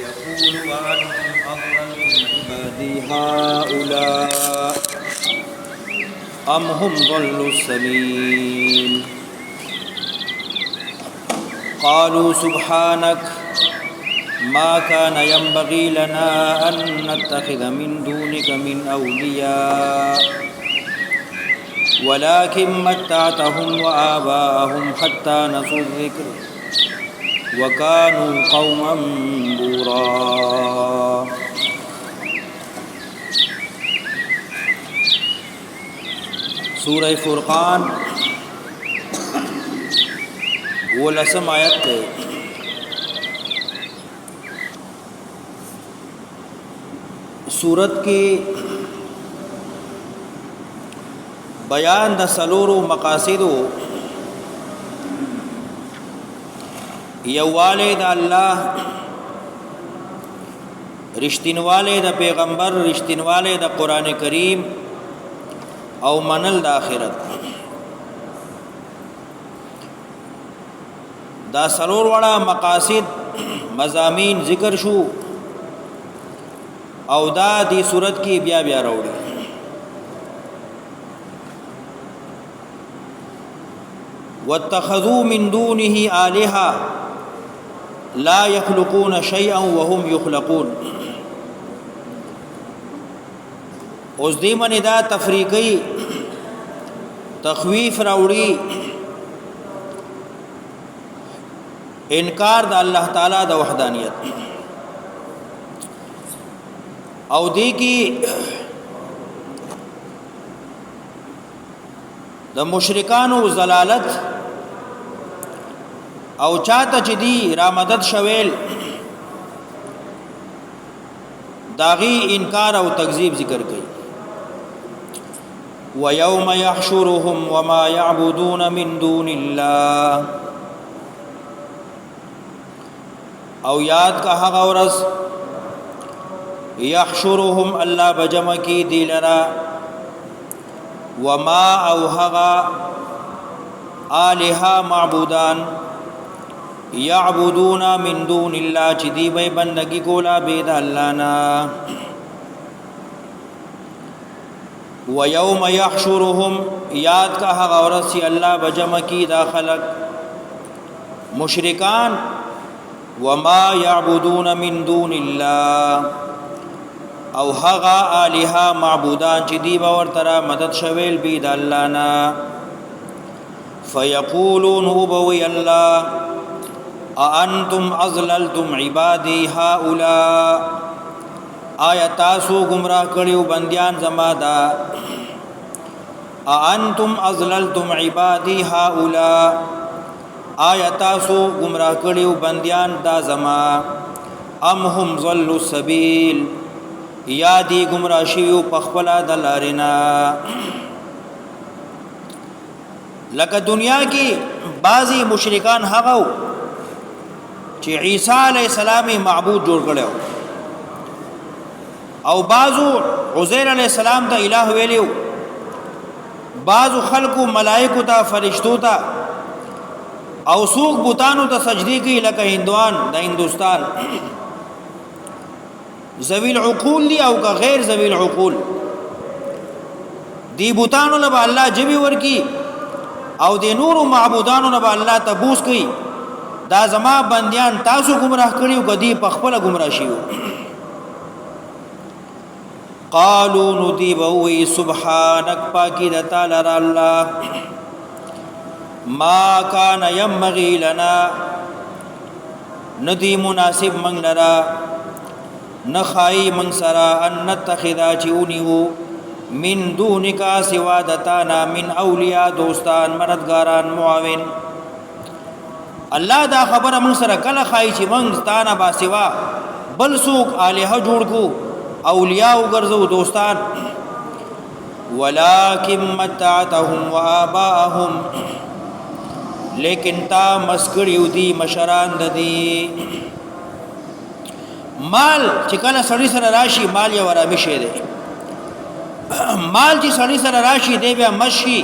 ويقول وأنتم أضللتم عبادي هؤلاء أم هم ضلوا السبيل قالوا سبحانك ما كان ينبغي لنا أن نتخذ من دونك من أولياء ولكن متعتهم وآباءهم حتى نسوا الذكر وكانوا قوما بورا. سورہ فرقان 19 آیت ہے. سورت کی بیان د سلورو مقاصدو یواله د الله، رښتینواله د پیغمبر، رښتینواله د قران کریم او منل د آخرت. دا سلور وړه مقاصد مضامین ذکر شو او دا دی صورت کی بیا بیا راوړي. واتخذوا من دونه آلهة لا يخلقون شيئا وهم يخلقون. اوس دې باندې دا تفریقی تخویف راوړي، انکار د الله تعالی د وحدانیت، او دې کې د مشرکانو ضلالت او چاته چې دی را مدد شویل داغي انکار او تکذیب ذکر کړي. وَيَوْمَ يَحْشُرُهُمْ وَمَا يَعْبُدُونَ مِن دُونِ اللَّهِ. او یاد کا هغه ورځ يحشرهم الله بجمع کی دی لرا، وما او هغه آلهه معبودان يعبدون من دون الله چې دی به بندگی کولا بيد الله نا. ويوم يحشرهم یاد کا هغه ورځ الله بجمع کی دا خلق مشرکان، وما يعبدون من دون الله او هغه الها معبودان چې دی باور ترا مدد شویل بيد الله نا. فيقولون وبوي الله اانتم اضللتم عبادي هؤلاء، آیا تاسو گمراه کړیو بندیان زما دا. اانتم اضللتم عبادي هؤلاء، آیا تاسو گمراه کړیو بندیان دا زما. ام هم ضلوا السبيل، یا دی گمراه شیو پخپلا د لارینا. لکه دنیا کې بعضی مشرکان هغه چې عیسی علی السلام معبود جوړ کړو، او بعضو عزیر علیہ السلام ته الہ ویلیو، بعضو خلقو ملائکو ته فرشتو ته، او سوق بوتانو ته سجدی کوي لکه هندوان د هندوستان. ذوی العقول دی او که غیر ذوی العقول دی بوتانو له الله جبی ورکی، او د نورو معبودانو نه الله تبوس کوي دا زما بندیان تاسو گمراه کړیو کدی په خپل گمراه شیو. قالوا ندیب وی سبحانك پاکی د تعالی الله، ما کان ينبغي لنا ندی مناسب من لرا نخای من سرا ان نتخذا چونیو من دونکا سوا دتانا من اولیاء دوستان مددگاران معاون. الله دا خبره من سره کله خای چې من ستانه با سوا بل سوق الہ جوړ کو اولیاء وګرځو دوستان. ولکن متعتهم وآباءهم، لیکن تا مسکړیو دی مشران د دی. مال چې کله سړی سره راشي مال یې ورامي شه دی. مال چې سړی سره راشي دی بیا مشي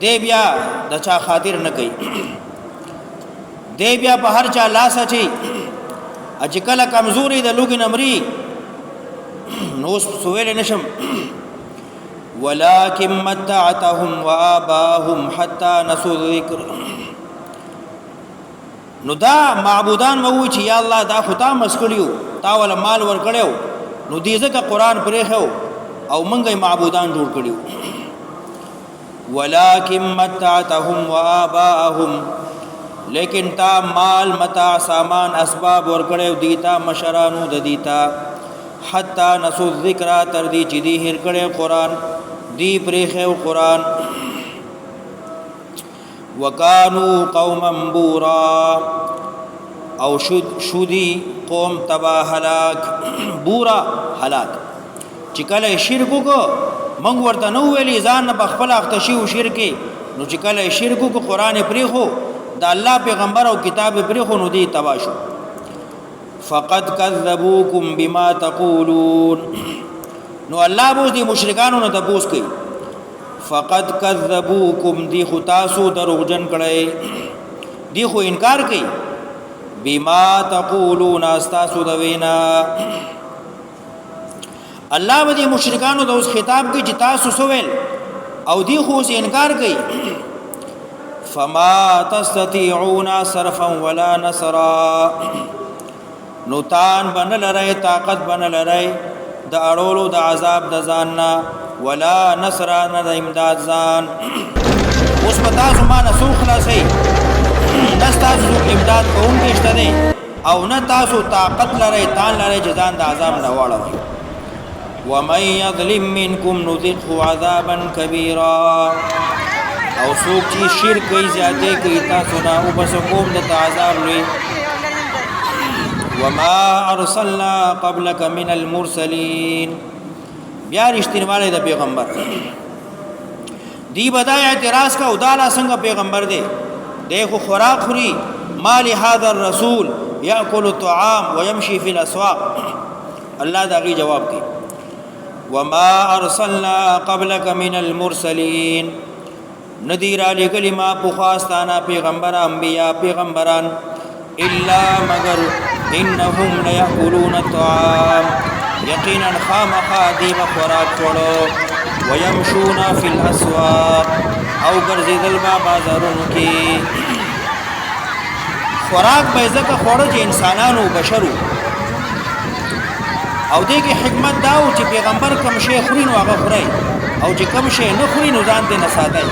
دی بیا د چا خاطر نه کوي، دی بیا په هر چا لاس اچي چې کله کمزوري د لوګي نمري نو سویل نشم ولكن متعتهم وآباهم حتى نسوا الذكر نو دا معبودان وو چې یا الله دا خدا مسکړیو تا ول مال ور کړیو نو دې ځکه قران پرې خو او منګي معبودان جوړ کړیو ولكن متعتهم وآباهم لیکن تا مال متاع سامان اسباب ور کړیو دیتا مشرانو د دیتا حتا نسو ذکر تر دې چې دی هر کړي قران دی پرې خو قران وکانو قوما بورا او شودی قوم تبا هلاك بورا هلاك چې کله شرک کو موږ ورته نو ویلي ځان په خپل اختشي او شرک نو چې کله شرک کو قران پرې خو د الله پیغمبر او کتاب پرې خو نو دی تبا شو فقد كذبوكم بما تقولون نو الله بو دي مشرکانو نه تبوس کوي فقد كذبوكم دي خو تاسو دروغجن کړي دي خو انکار کوي بما تقولون استاسو دوینا الله به دي مشرکانو د اوس خطاب کوي چې تاسو سوول او دي خو انکار کوي فما تستطيعون صرفا ولا نصرا نوتان بنل رای طاقت بنل رای د اړولو د عذاب د ځان نه ولا نصر نه د امداد ځان اوس پتا زمانه سو خلاصي نستاسو امداد کوونکی شته دي او نه تاسو طاقت لري تان لري ځان د عذاب نه واړوي ومن يظلم منكم نذقه عذابا كبيرا او څوک چې شرک کوي زیاته کوي تاسو نه او بس کوم د عذاب لري وما ارسلنا قبلك من المرسلين بیا رښتینواله د پیغمبر دی بدای اعتراض کا وداله څنګه پیغمبر دی دیکھو خوراک خوري مال هذا الرسول ياكل الطعام ويمشي في الاسواق الله دا غي جواب کوي وما ارسلنا قبلك من المرسلين نذير علی کلمہ پخواستانا پیغمبر انبیاء پیغمبران الا مگر انهم ليأكلون الطعام یقینا خامخا دی خوراک کړو ويمشون في الاسواق او ګرځیدل با بازارونو کې خوراک به ځکه خوړو چې انسانانو بشرو او دې کې حکمت دا او چې پیغمبر کوم شی خوري نو هغه خوري او چې کوم شی نه خوري نو ځان دې نه ساتي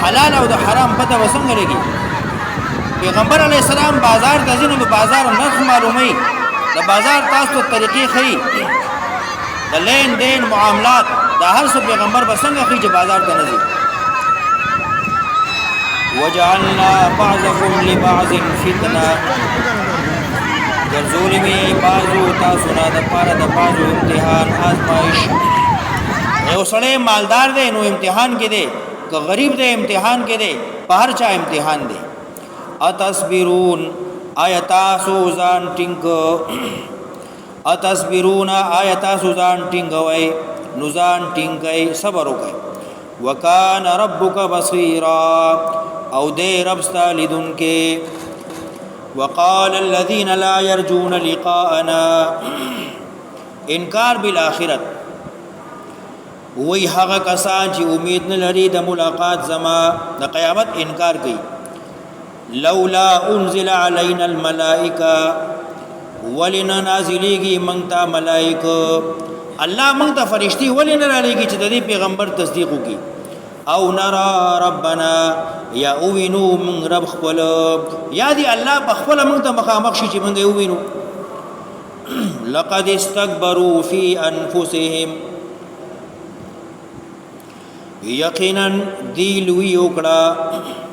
حلال او د حرام پته وسنګ لري پیغمبر علی السلام بازار د ځینو د بازار نرخ معلومي د بازار تاسو ته طریقې خي د لین دین معاملات د هر څه پیغمبر بسنګ خي چې بازار ته نزي وجعلنا بعضكم لبعض فتنه ګرځولې می بازو تاسو نه د پاره د بازو امتحان آزمائش یو سړی مالدار دی نو امتحان کې دی که غریب دی امتحان کې دی په هر چا امتحان دی اتصبرون آیتا سوزان ټینګ اتصبرون آیتا سوزان ټینګ وای نوزان ټینګای صبر وکای وکانا ربک بصیرا او دې رب ستالیدون کې وقال الذين لا يرجون لقاءنا انکار بالاخره وی هغه کسان چې امید نه لري د ملاقات زما د قیامت انکار کوي لولا انزل علينا الملائکه ولنا نازلېږي مونږ ته ملائکه الله مونږ ته فرشتي ولنا رالېږي چې د دې پیغمبر تصدیق وکړي او نرى ربنا یا اوینو مونږ رب خپل یا دی الله بخپل مونږ ته مخامخ شي چې مونږ اوینو لقد استكبروا في انفسهم یقینا دی لوی وکړه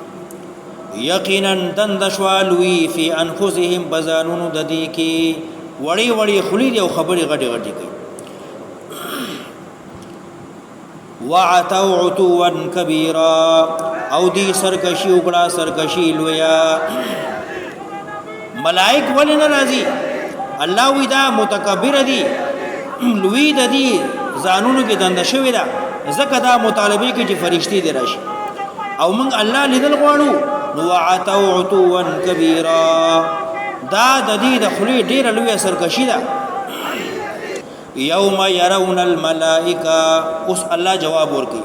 یقینا دندشوالوی فی انفسهم بزانونو د دې کې وړي وړي خلی دی او خبري غټي غټي کوي وعتوا عتوا کبیرا او دی سرکشی وکړه سرکشی لویا ملائک ولې ناراضي الله وی دا متکبر دي لوی د دې زانونو کې دند شوی دا زکه دا مطالبه کې چې فرشتي دی راشي او موږ الله لیدل غواړو وعتوا عتوا کبیرا دا د دې د خلی ډیره لوی سرکشي ده یوم يرون الملائکه اوس الله جواب ورکړي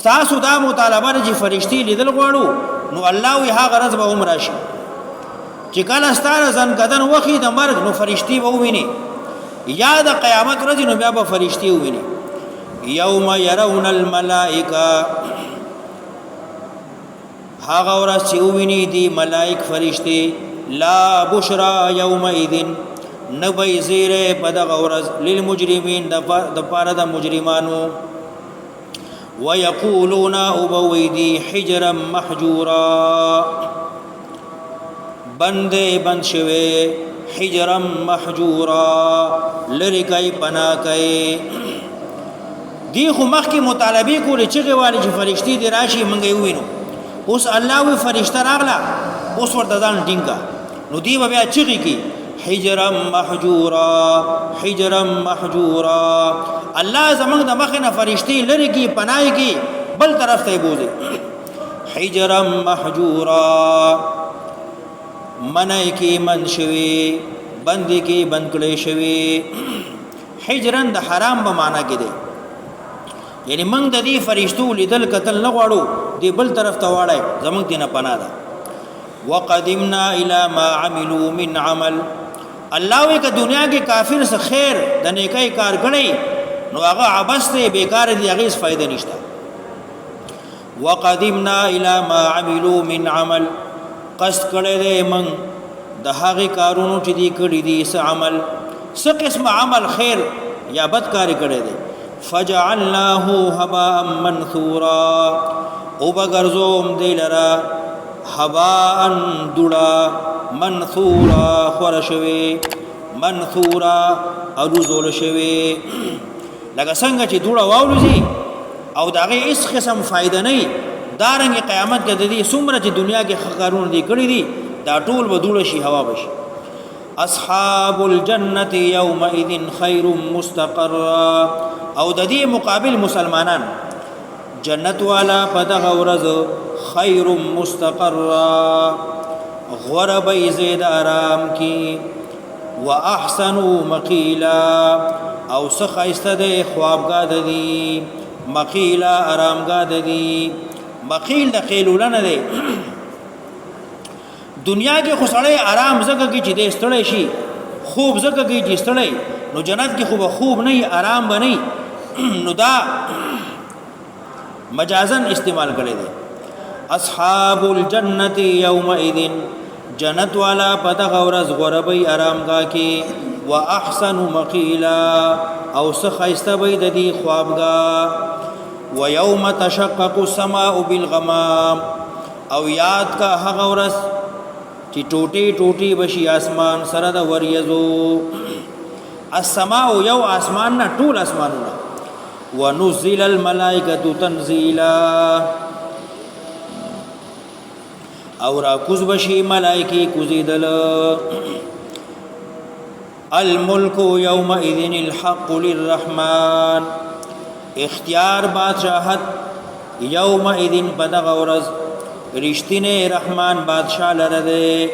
ستاسو دا مطالبه چې فرشتي لیدل غواړو نو الله وی هغه غرض به عمر شي چې کله ستاره ځن کدن وخی د مرګ نو فرشتي به وویني یا د قیامت ورځ نو بیا به فرشتي وویني یوم يرون الملائکه هغه ورځ چې وویني دي ملائک فرشتي لا بشرا یومئذ نبی زیره پدغ ورځ للمجرمین د پاره د مجرمانو ويقولون ابويدي حجرا محجورا بند شوه حجرا محجورا لریکای پنا کای دی خو مخکی مطالبه کولی چې غواړي چې فرشتي دی راشي منګي وینو اوس الله وی فرشتہ راغلا اوس ورته ځان ټینګه نو دی بیا چغي کی حجرا محجورا حجرا محجورا الله زمنګ د مخنه فرشتي لری کی پناه کی بل طرف ته بوزي حجرا محجورا منای کی من شوی بندي کی بند کړي شوی حجرن د حرام په معنا کې دی یعنی موږ د دې فرشتو لیدل قتل نه غواړو دی بل طرف ته واړای زمنګ دینه پناه ده وقدمنا الى ما عملوا من عمل الله وی که دنیا کې کافر څخه خیر د نیکای کار غړي نو هغه عبث ته بیکار دی هغه څه فائدہ نشته وقدمنا الى ما عملوا من عمل قصد کړي دې من د هغه کارونو چې دی کړي دي څه عمل څه قسم عمل خیر یا بد کار کړي دي فجعلناه هباء منثورا او بغرزوم دلرا هباء دړا منثورا خورشوي منثورا ارزول شوي لکه څنګه چې دړا واولږي او داغه هیڅ قسم فائدہ نه دارنګ قیامت کې د دې څومره چې دنیا کې خقارون دي کړی دي دا ټول بدول شي هوا بشي اصحاب الجنه يومئذ خير مستقرا او د دې مقابل مسلمانان جنت والا پدغه ورځ خير مستقرا غرب زید آرام کی واحسن مقیلا او سخایسته د خوابګاه د دی مقیلا آرامګاه د دی مقیل د قیلولنه دی دنیا کې خسړې آرام زګه کې چې دې ستړې شي خوب زګه کې چې ستړې نو جنت کې خوب نه آرام بنئ نو دا مجازن استعمال کړي دي اصحاب الجنه يومئذ جنت والا پتہ غورز غربي آرامګه کې واحسن مقیلا او سخایسته به د دې خوابګاه ويوم تشقق السماء بالغمام او یاد کا هغه ورځ چې ټوټي ټوټي بشي اسمان سره د وریزو السماء یو اسمان نه ټول اسمانونه ونزل الملائکه تنزیلا او را کوز بشي ملائکی کوزیدل الملك يومئذ الحق للرحمن اختیار بادشاہت یومئذ بدغ ورز رشتینه رحمان بادشاہ لره ده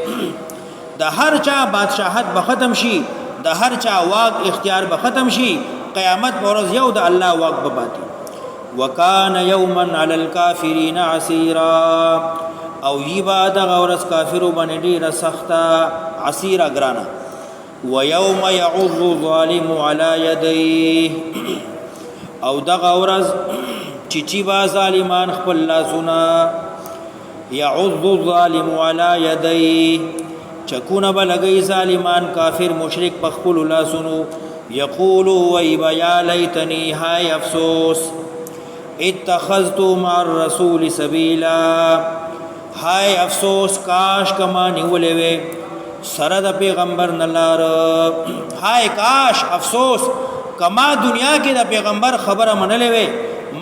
د هر چا بادشاہت به ختم شي د هر چا واک اختیار به ختم شي قیامت ورځ یو د الله واک به پاتې وکانه یوما علی الکافرین عسیرا او یبا د غورس کافرو باندې ډیره سخته عسیره ګرانه ويوم يعض الظالم على يديه او د غورس چچی با ظالمان خپل لاسونه يعض الظالم على يديه چکونه بلګي ظالمان کافر مشرک په خپل لاسونو یقول ويبا یا لیتنی هاي افسوس اتخذت مع الرسول سبيلا هاي افسوس کاش کما نیولې وې سره د پیغمبر نلار هاي کاش افسوس کما دنیا کې د پیغمبر خبره منلې وې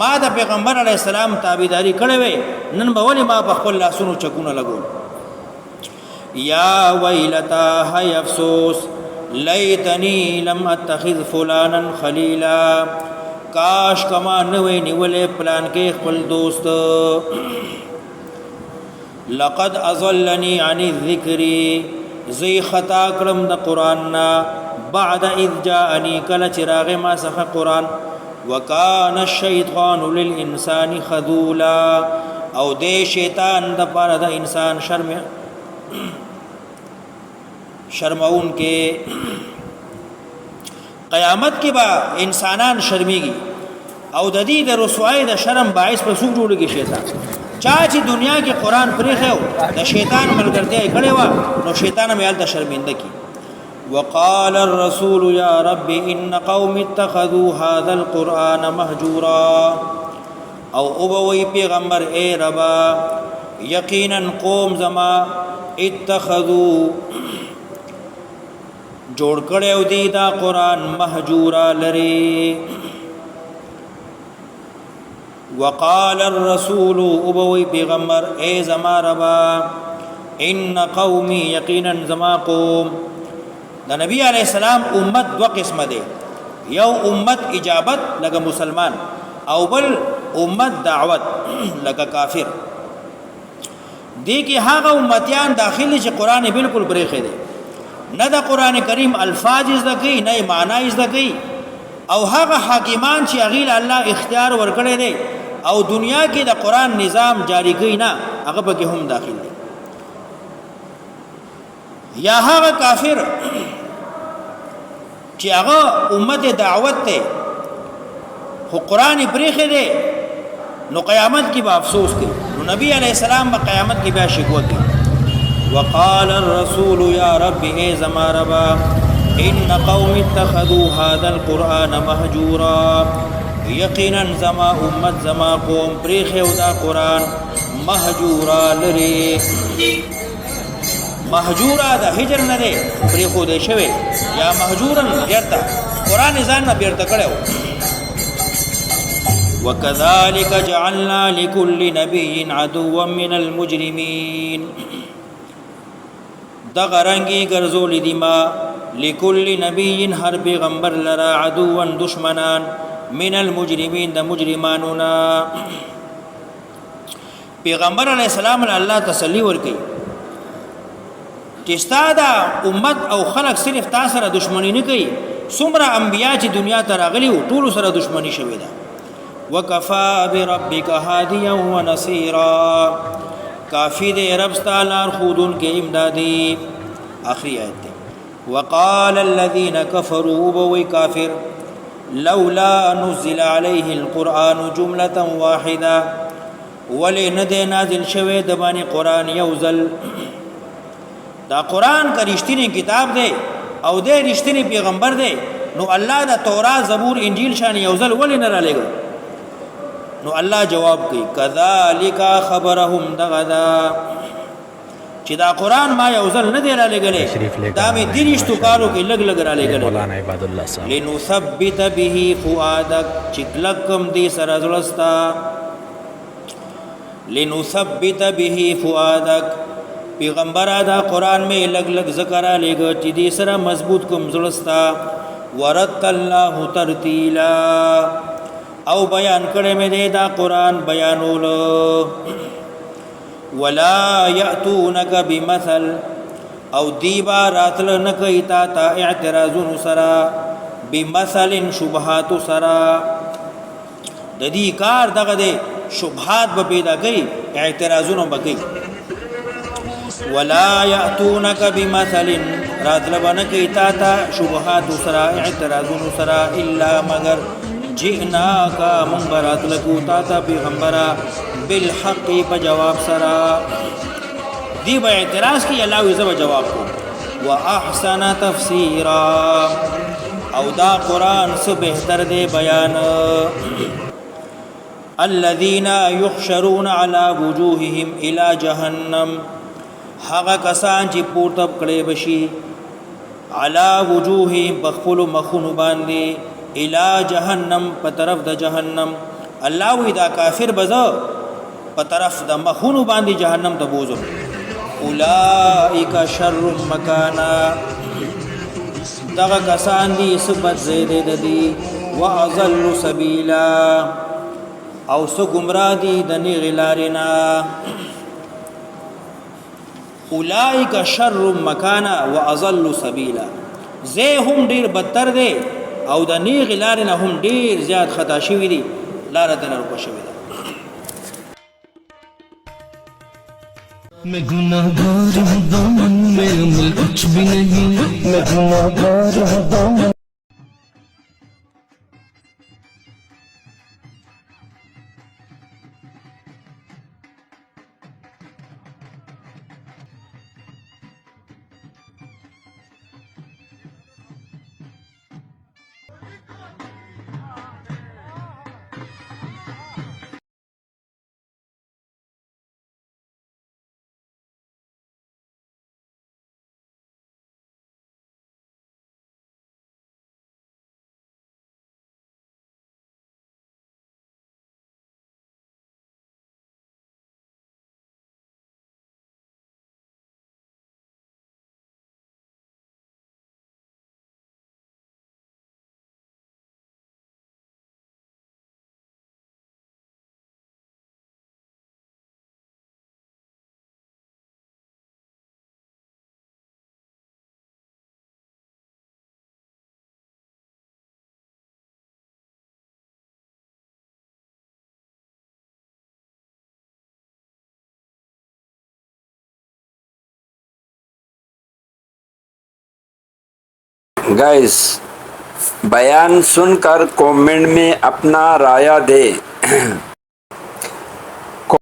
ما د پیغمبر علی السلام تابعداري کړې وې نن به ولې ما په خپل لاسونو چکونه لګول یا ویلتا هاي افسوس لیتنی لم اتخذ فلانا خلیلا کاش کما نوې نیولې پلان کې خپل دوست لقد اضلني عن الذكر زی خطا کړم د قران نا بعد اذ جاءني کله چراغ ما څخه قران وکان الشیطان للانسان خذولا او دې شیطان د پاره د انسان شرمون کې قیامت کې با انسانان شرمېږي او د دې د رسوایی د شرم باعث په څوک جوړيږي شیطان چا چې دنیا کې قران پرې خو د شیطان ملګرتیا کړي وا نو شیطان مې ال شرمنده کی وقال الرسول يا رب ان قوم اتخذوا هذا القران مهجورا او وی پیغمبر اے ربا یقینا قوم زما اتخذوا جوړ کړو دی دا قران مهجورا لري وقال الرسول ابوي پیغمبر اے زما ربا ان قومي یقینا زما قوم دا نبی علیہ السلام امت دو قسم ده یو امت اجابت لگا مسلمان او بل امت دعوت لگا کافر دی کی هاغه امتیان داخلي چې قران بالکل بریخه ده نه د قران کریم الفاظ زکی نه معنی زکی او هغه حاکمان چې اغیل الله اختیار ورکړي دي او دنیا کې د قران نظام جاری کوي نه هغه به هم داخل دي یا هغه کافر چې هغه امت دعوت ته خو قران بریخه دي نو قیامت کې به افسوس کوي نو نبی علیہ السلام په قیامت کې به شکوه کوي وقال الرسول يا رب اي زما ربا ان قوم اتخذوا هذا القران مهجورا یقینا زما امت زما قوم پریخه دا قران مهجورا لري مهجورا دا هجر نه دی پریخو دی شوی یا مهجورن بیرته قران ځان نه بیرته کړو وكذلك جعلنا لكل نبي عدوا من المجرمين دغرنگی گرزول دیما لکل نبی هر پیغمبر لرا عدوا دشمنان من المجرمین د مجرمانونا پیغمبر علیہ السلام الله تسلی ورکی چې ستاده امت او خلق صرف تاسو سره دشمنی نه کوي څومره انبیا چې دنیا ته راغلي ټول سره دشمنی شوی ده وکفا بربک هادیا ونصيرا کافی دے رب ستالار خودون کے امدادی آخری آیت دے وقال الذين كفروا بوي كافر لولا نزل عليه القرآن جملة واحدة ولند نازل شوه دبانی قرآن یوزل دا قرآن کا رشتینی کتاب دے او دے رشتینی پیغمبر دے نو اللہ دا تورات زبور انجیل شان یوزل ولی نرا لے گا نو الله جواب کوي کذالک خبرهم دغدا چې دا قران ما یوزل نه دی را لګلې دا می دریشتو کارو کې لګ لګ را لګلې مولانا عباد الله صاحب لنثبت به فؤادک چکلکم دی سره زلستا لنثبت به فؤادک پیغمبر دا قران می لګ لګ ذکر لګ چې دی سره مضبوط کوم زلستا ورت الله ترتیلا او بیان کړه مې دا قران بیانول ولا یاتونک بمثل او دیبا راتل نکای تا اعتراضون سرا بمثل شبهات سرا د دې کار دغه دې شبهات به پیدا کوي اعتراضون به کوي ولا یاتونک بمثل راتل بنکای تا شبهات سرا اعتراضون سرا الا مگر جئناک منبرات لکو تا پیغمبرا بالحق بجواب سرا دی با اعتراض کی اللہ ویزا جواب کو واحسن تفسیرا او دا قرآن سے بہتر دے بیان الذین یحشرون علی وجوہهم الى جہنم حقا کسان چی پورتب کڑے بشی علی وجوہهم بخفل مخون باندے الى جهنم په طرف د جهنم الله وی دا کافر بزو په طرف د مخونو باندې جهنم ته بوزو اولائک شر مکانا دغه کسان دي سبت زیده د دي واضل سبیلا او سو گمراه دي د نیغلارینا اولئک شر مکانا واضل سبیلا، زه هم ډیر بدتر دی او د نیغ لارې نه هم ډیر زیات خطا شوي دي، لاره د نرکو شوي ده. मैं गुनाहगार हूँ दामन में अमल कुछ भी नहीं, मैं गुनाहगार हूँ दामन. गाइस, बयान सुनकर कमेंट में अपना राय दें.